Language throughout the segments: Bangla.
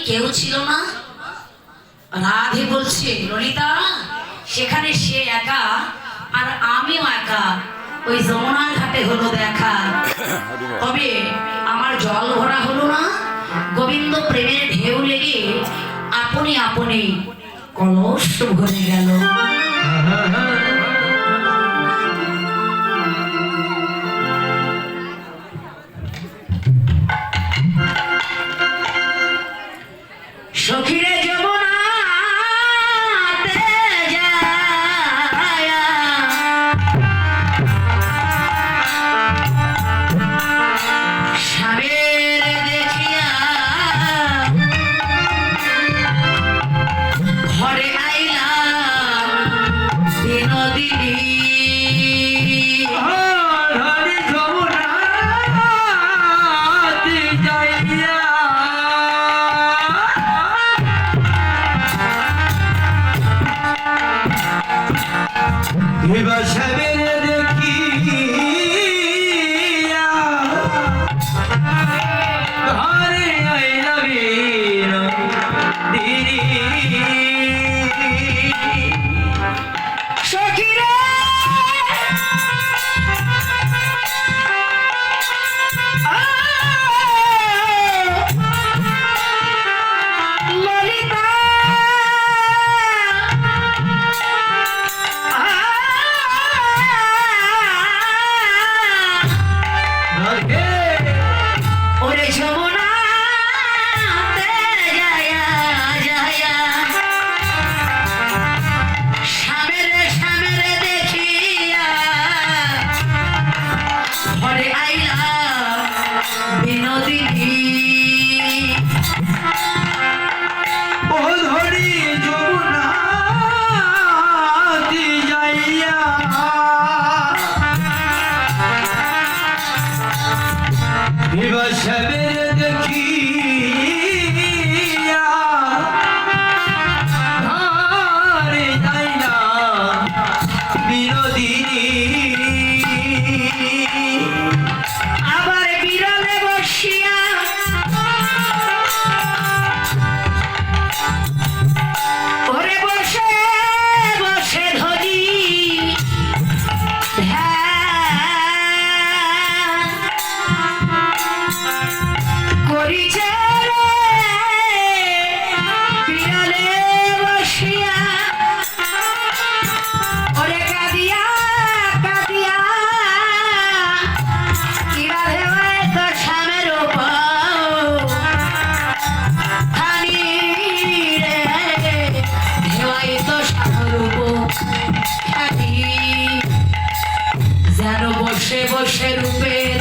কেউ ছিল না? রাধে বলছে ললিতা সেখানে সে একা আর আমিও একা, ওই যমুনার ঘাটে হলো দেখা। তবে আমার জল ভরা হলো না, গোবিন্দ প্রেমের ঢেউ লেগে আপনি আপনি কলস ভরে গেল। সখীরে যমুনাতে যায় স্বামীর দেখিয়া ঘরে আইলা বিনোদিনী। বসে বসে রূপের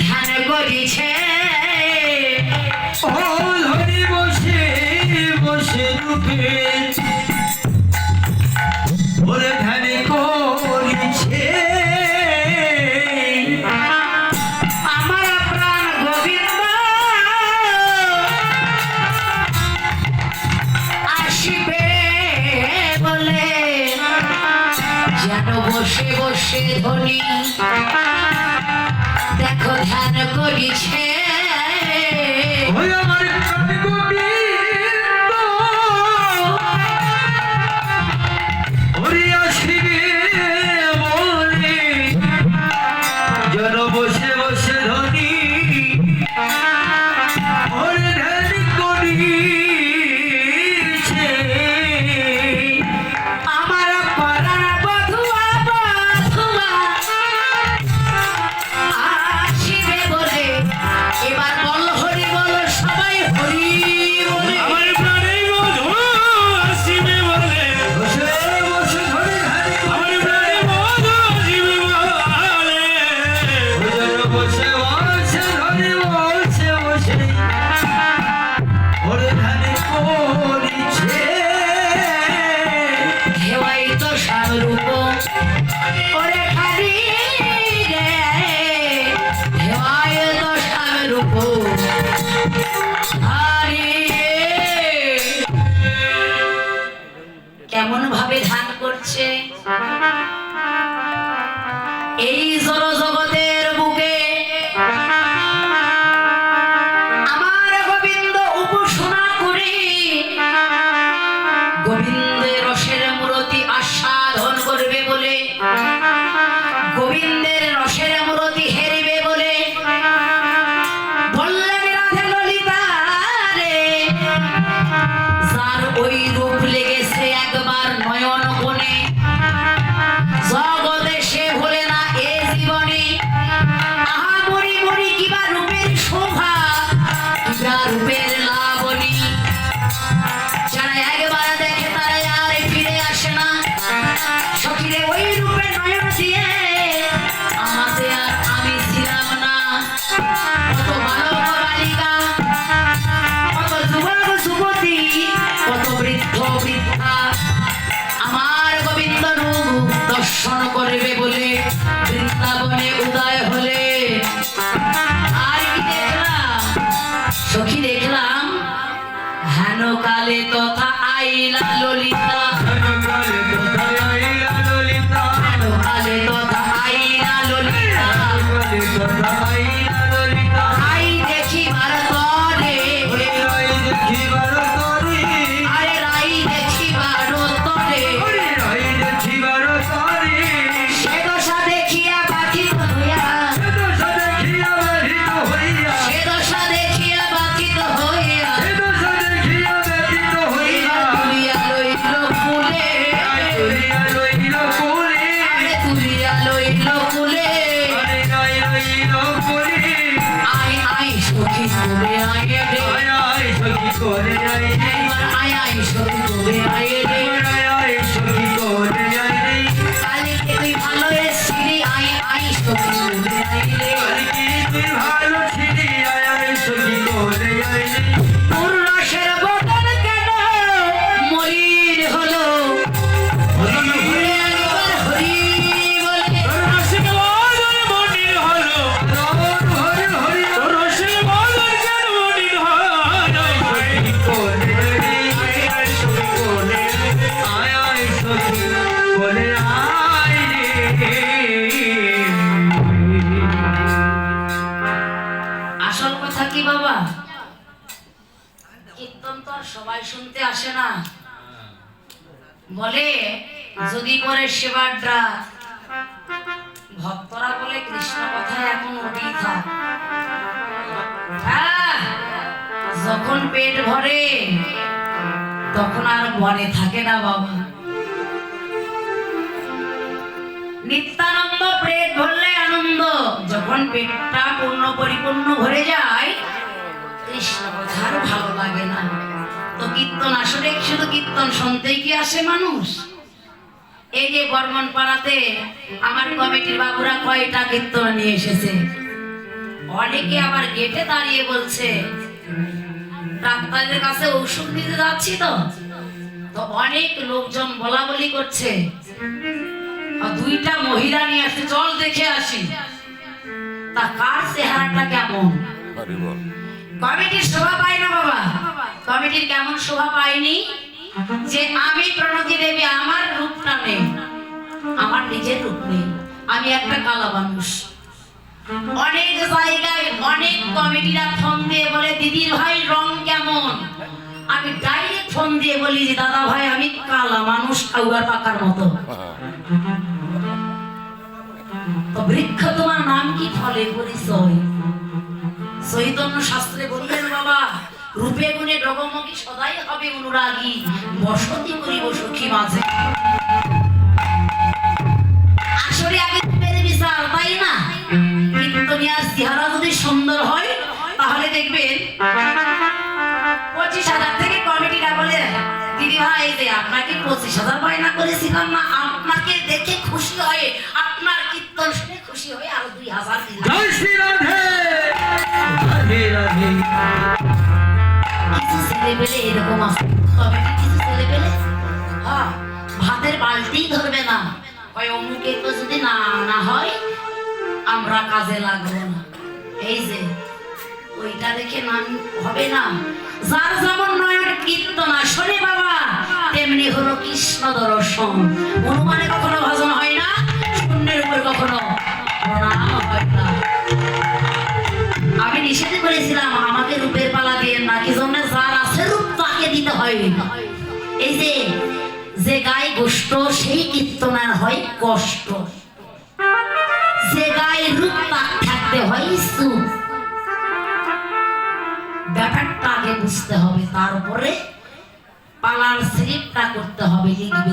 ধ্যান করিছে, ও ধরে বসে বসে রূপের ওরে ধ্যান করিছে। আমার প্রাণ গোবিন্দ আসিবে বলে যেন বসে বসে ধনী দেখো ধ্যান করিছে। ওই আমার প্রাণ গোবিন্দ ওরে আসিবে বলে যেন বসে বসে ধনী ওরে ধ্যান করিছে। আমার পরাণ বধুয়া বধুয়া আসিবে বলে সখী দেখলাম হেন কালে তথা আইলা ললিতা, হেন কালে তথা আইলা ললিতা, আই দেখিবার তরে, আরে রাই দেখিবার তরে, সে দশা দেখিয়া বাধিত হইয়া, সে দশা দেখিয়া বাধিত হইয়া, তুলিয়া লইল কুলে, আরে তুলিয়া লইল কুলে, আয় আয় সখী তবে আয় রে, এবার আয় আয় সখী তবে আয় রে, কালিকে তুই ভালো এসছিলি, আয় আয় সখী তবে আয় রে, তোর রসের বদল কেন মলিন হলো, ঘুরে একবার হরি বলে, আসল কথা কি বাবা, কীর্তন তো আর সবাই শুনতে আসে না, বলে যদি করে সেবার ডাক, ভক্তরা বলে কৃষ্ণ কথায় এখন ওঠেই থাক, হ্যাঁ, যখন পেট ভরে তখন আর মনে থাকে না বাবা, নিত্যানন্দ পেট ভরলে আনন্দ, যখন পেটটা পূর্ণ পরিপূর্ণ ভরে যায় কৃষ্ণ কথা আর ভালো লাগে না। তো কীর্তন আসলে শুধু কীর্তন শুনতেই কি আসে মানুষ? এই যে বর্মন পাড়াতে আমার কমিটির বাবুরা কয়টা কীর্তন নিয়ে এসেছে, অনেকে আবার গেটে দাঁড়িয়ে বলছে ডাক্তারের কাছে ওষুধ নিতে যাচ্ছি, তো অনেক লোকজন বলা বলি করছে, আর দুইটা মহিলা নিয়ে আসছে, চল দেখে আসি তা কার চেহারাটা কেমন। কমিটির শোভা পায় না বাবা, কমিটির কেমন শোভা পায়নি যে আমি প্রণতি দেবী, আমার রূপটা নেই, আমার নিজের রূপ নেই, আমি একটা কালা মানুষ। অনেক জায়গায় অনেক কমিটিরা ফোন দিয়ে বলে দিদির ভাই রং কেমন, আমি ডাইরেক্ট ফোন দিয়ে বলি যে দাদা ভাই আমি কালা মানুষ, কাউয়ার পাকার মতো। তো বৃক্ষ তোমার নাম কি, ফলে পরিচয়। চৈতন্য শাস্ত্রে বললেন বাবা, রূপে গুণে ডগমগি সদাই হবে অনুরাগী, বসতি করিব সখী মাঝে। আসলে আগে রূপের বিচার, তাই না? কীর্তনিয়ার চেহারা যদি সুন্দর হয় তাহলে দেখবেন 25,000 থেকে কমিটিরা বলে দিদি ভাই এই যে আপনাকে 25,000 বায়না করেছিলাম না, আপনাকে দেখে খুশি হয়ে, আপনার কীর্তন শুনে খুশি হয়ে আরো 2,000 দিলাম। কিছু ছেলেপেলে এরকম আছে, কমিটি কিছু ছেলেপেলে হ্যাঁ ভাতের বালতি ধরবে না, হয় অমুকে তো যদি না হয় আমরা কাজে লাগবো না। এই যে ওইটা দেখে নাম হবে না। যার যেমন নয়ন কীর্তন আসলে বাবা, তেমনি হলো কৃষ্ণ দর্শন। অনুমানে কখনো ভজন হয় না, শূন্যের উপর কখনো প্রণাম হয় না। আমি নিষেধ করেছিলাম আমাকে রূপের পালা দিয়ে না, কি জন্য যার আছে রূপ তাকে দিতে হয়। এই যে গায়ে গোষ্ঠ সেই কীর্তনের হয় কষ্ট, যে গায়ে রূপ তার থাকতে হয় সুখ। ব্যাপারটা আগে বুঝতে হবে, তারপরে পালার স্লিপটা করতে হবে, লিখবে।